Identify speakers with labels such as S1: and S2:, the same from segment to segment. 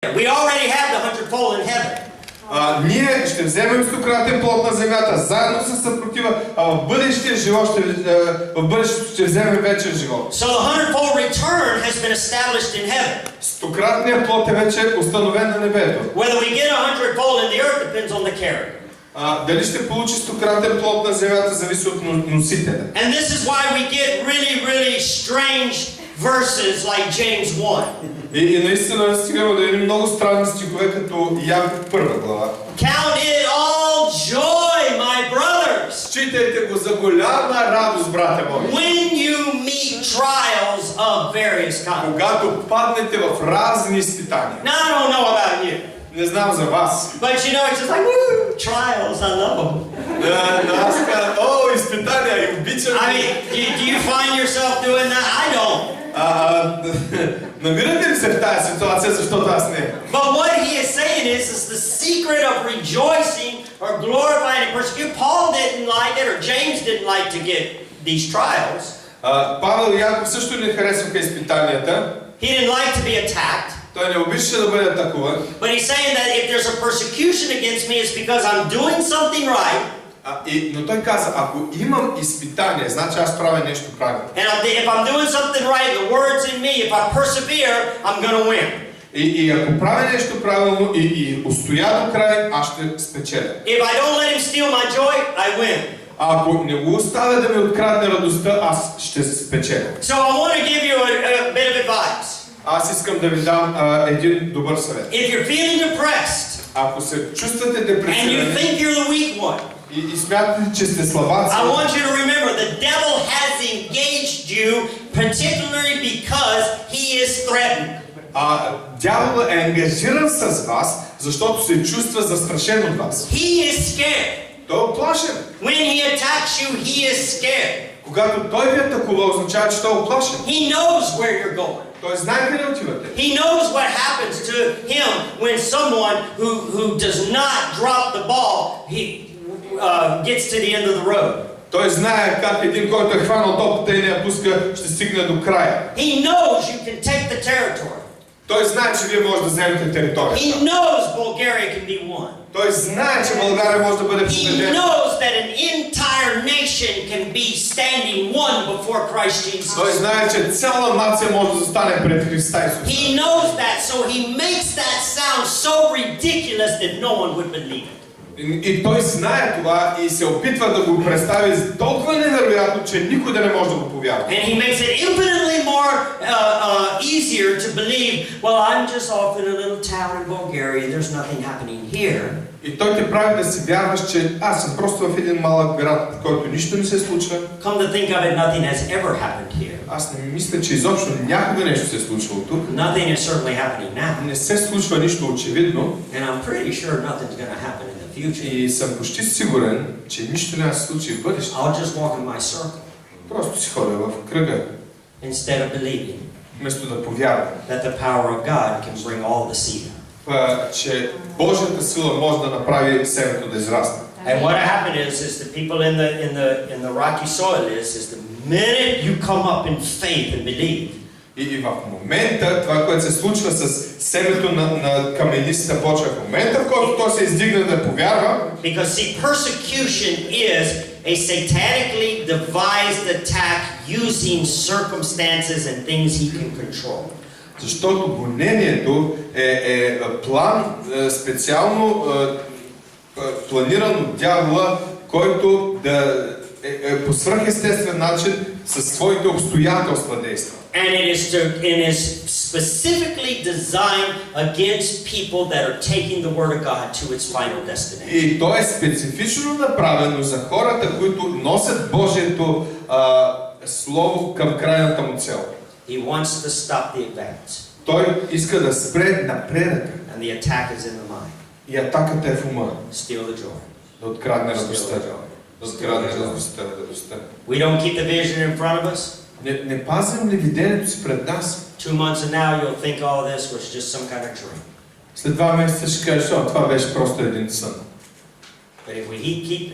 S1: We already have the 100-fold in heaven.
S2: Ние ще вземем 100-кратен плод на земята, заедно с съпротива, а в бъдещия живот в бъдещето ще вземем вечен живот.
S1: So the 100-fold return has been established in heaven.
S2: 100-кратният плод е вече установен на небето.
S1: Whether we get 100-fold in the earth depends on the carrier.
S2: Дали ще получи 100-кратен плод на земята зависи от носителя.
S1: And this is why we get really strange verses like James 1.
S2: И наистина стигаме до едни много странни стихове, като Яков 1 глава.
S1: Count it all joy, my brothers.
S2: Считайте го за голяма радост, брате мои.
S1: When you meet trials of various kinds.
S2: Когато паднете в разни изпитания.
S1: Now I don't know about you.
S2: Не знам за вас.
S1: But you know, it's just like, woo, trials, I love them.
S2: Аз казвам, о, изпитания, и обичам.
S1: I mean, do you find yourself doing that? I don't.
S2: Намирате ли се в тази ситуация, защото аз не?
S1: But what he is saying is the secret of rejoicing or glorifying and persecution. Paul didn't like it, or James didn't like to get these trials.
S2: Павел и Яков също не харесваха изпитанията.
S1: He didn't like to be attacked.
S2: Той не обичаше да бъде атакуван.
S1: But he's saying that if there's a persecution against me, it's because I'm doing something right.
S2: Но той каза, ако имам изпитание, значи аз правя нещо правилно.
S1: And if I'm doing something right, the word's in me. If I persevere, I'm going to win.
S2: И ако правя нещо правилно и устоя до край, аз ще спечеля.
S1: If I don't let him steal my joy, I win.
S2: Ако не го оставя да ми открадне радостта, аз ще спечеля.
S1: So I want to give you a bit of advice.
S2: Аз искам да ви дам един добър съвет.
S1: If you're feeling depressed,
S2: ако се чувствате
S1: and you
S2: депресирани
S1: think you're the weak one,
S2: и смятате, че сте слабаци,
S1: I want you to remember the devil has engaged you particularly because he is threatened.
S2: Дяволът е ангажиран с вас, защото се чувства застрашен от вас.
S1: He is scared.
S2: Той е оплашен.
S1: When he attacks you, he is scared.
S2: Когато той ви атакува, означава, че той е оплашен.
S1: He knows where you're going.
S2: Той знае къде отивате.
S1: He knows what happens to him when someone who does not drop the ball, he gets to the end of the road.
S2: Той знае как един, който е хванал топката и не я пуска, ще стигне до края.
S1: He knows you can take the territory.
S2: Той знае, че вие може да вземете територията.
S1: He knows Bulgaria can be won.
S2: Той знае, че България може да бъде
S1: He
S2: победена.
S1: knows that an entire nation can be standing one before Christ Jesus.
S2: Той знае, че цяла нация може да застане пред Христа Исус.
S1: He knows that, so he makes that sound so ridiculous that no one would believe it.
S2: И той знае това и се опитва да го представи толкова невероятно, че никой да не може да го повярва.
S1: And he makes it infinitely more easier to believe, well, I'm just off in a little town in Bulgaria, there's nothing happening here.
S2: И той те прави да си вярваш, че аз съм просто в един малък град, в който нищо не се случва.
S1: Come to think of it, nothing has ever happened here.
S2: Аз не мисля, че изобщо някога нещо се е случвало тук.
S1: Nothing is certainly happening now.
S2: Не се случва нищо очевидно.
S1: And I'm pretty sure nothing's going to happen in the future.
S2: И съм почти сигурен, че нищо няма да се случи в бъдеще.
S1: I'll just walk in my circle.
S2: Просто си ходя в кръга.
S1: Instead of believing
S2: Вместо да повярвам,
S1: that the power of God can bring all the seed.
S2: че Божията сила може да направи семето да израсне.
S1: And what happened is the people in the rocky soil is the minute you come up in faith and believe.
S2: И в момента, това, което се случва с семето на камениста почва, в момента, в който той се издигне да повярва,
S1: Because see, persecution is a satanically devised attack using circumstances and things he can control.
S2: защото гонението е план специално планиран от дявола, който да е по свръхестествен начин със своите обстоятелства действа.
S1: And it is specifically designed against people that are taking the Word of God to its final destination.
S2: И то е специфично направено за хората, които носят Божието Слово към крайната му цел.
S1: He wants to stop the advance.
S2: Той иска да спре напредъка.
S1: And the attack is in the mind.
S2: И атаката е в ума.
S1: Steal the joy.
S2: Да открадне радостта. Да открадне радостта.
S1: We don't keep the vision in front of us.
S2: Не пазим ли видението си пред нас?
S1: 2 months from now you'll think all this was just some kind of dream.
S2: След 2 месеца ще кажеш, това беше просто един сън.
S1: But if we keep it,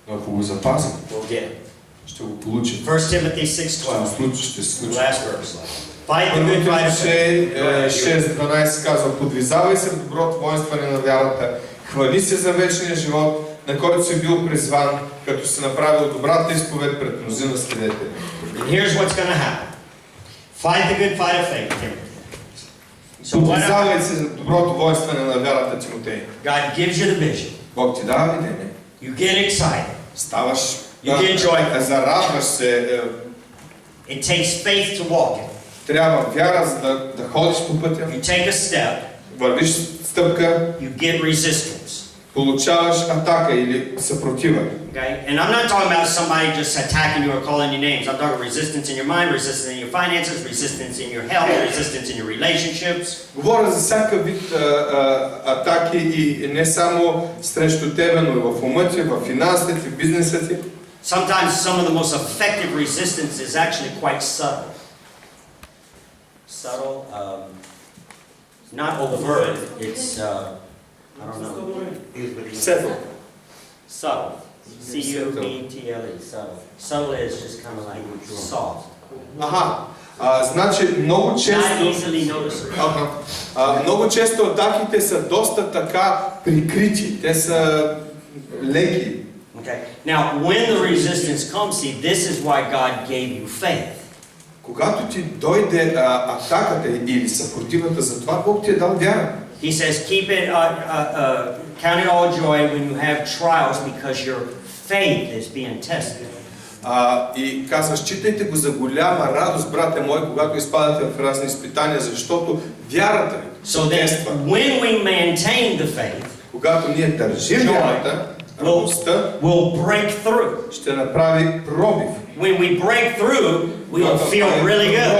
S2: Но ако го запазим,
S1: we'll get it.
S2: ще го получим.
S1: 1 Timothy 6:12.
S2: Ще се случи.
S1: Last verse. Fight the good fight of faith.
S2: 6.12 казва: подвизавай се в доброто воинстване на вярата, хвали се за вечния живот, на който си бил призван, като си направил добрата изповед пред мнозина свидетели.
S1: And here's what's going to happen. Fight the good fight of faith, Timothy. So what
S2: Подвизавай се за доброто воинстване на вярата, Тимотей.
S1: God gives you the vision.
S2: Бог ти дава видение.
S1: You get excited.
S2: Ставаш,
S1: You get joy.
S2: зарадваш се.
S1: It takes faith to walk it.
S2: Трябва вяра, за да ходиш по пътя.
S1: You take a step.
S2: Вървиш стъпка.
S1: You get resistance.
S2: Получаваш атака или съпротива.
S1: Okay? And I'm not talking about somebody just attacking you or calling you names. I'm talking resistance in your mind, resistance in your finances, resistance in your health, resistance in your relationships.
S2: Говоря за всяка вид атаки и не само срещу тебе, но и в ума ти, в финансите ти, в бизнеса ти.
S1: Sometimes some of the most effective resistance is actually quite subtle. Subtle, not overt. It's, I don't know.
S2: Settle.
S1: Subtle. C-U-B-T-L-E. Subtle. Subtle is just kind of like soft.
S2: Аха. Значи много
S1: Not
S2: често...
S1: easily noticeable.
S2: Много често атаките са доста така прикрити. Те са леки.
S1: Okay. Now, when the resistance comes, see, this is why God gave you faith.
S2: Когато ти дойде атаката или съпротивата, за това Бог ти е дал вяра.
S1: He says, keep it, count it all joy when you have trials because your faith is being tested.
S2: И казва: считайте го за голяма радост, брате мой, когато изпадате в разни изпитания, защото вярата ви
S1: So that when we maintain the faith,
S2: когато ние държим вярата, радостта
S1: will break through.
S2: ще направи пробив.
S1: When we break through, we will feel really good.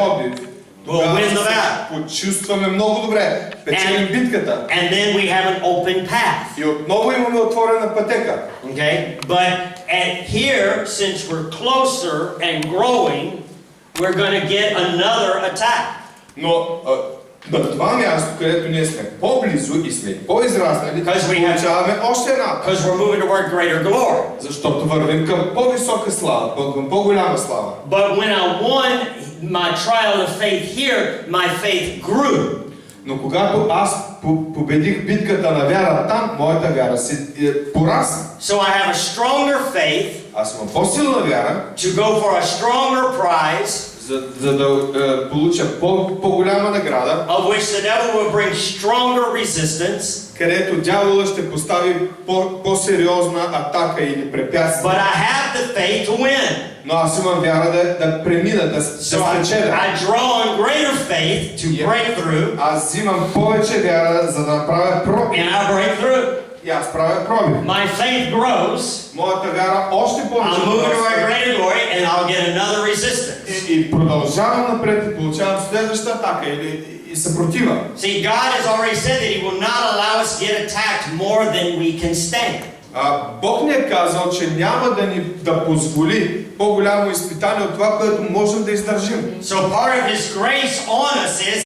S1: We'll win the battle.
S2: Почувстваме много добре. Печелим битката.
S1: And then we have an open path.
S2: И отново имаме отворена пътека.
S1: Okay? But here, since we're closer and growing, we're going to get another attack.
S2: Но на това място, където ние сме по-близо и сме по-израснали, получаваме още една.
S1: Because we're moving toward greater glory.
S2: Защото вървим към по-висока слава, към по-голяма слава.
S1: But when I won my trial of faith here, my faith grew.
S2: Но когато аз победих битката на вяра там, моята вяра се порасна.
S1: So I have a stronger faith.
S2: Аз имам по-силна вяра.
S1: To go for a stronger prize.
S2: За да получа по-голяма награда.
S1: Of which the devil will bring stronger resistance.
S2: Където дяволът ще постави по-сериозна атака или препятствие.
S1: But I have the faith to win.
S2: Но аз имам вяра да премина, да спечеля.
S1: I draw on greater faith to break through.
S2: Аз взимам повече вяра, за да направя пробив.
S1: And I break through.
S2: И аз правя пробив.
S1: My faith grows.
S2: Моята вяра още повече.
S1: I'll move to a greater glory and I'll get another resistance.
S2: И продължавам напред и получавам следваща атака и съпротива.
S1: See, God has already said that He will not allow us to get attacked more than we can stand.
S2: Бог ни е казал, че няма да позволи по-голямо изпитание от това, което можем да издържим.
S1: So part of His grace on us is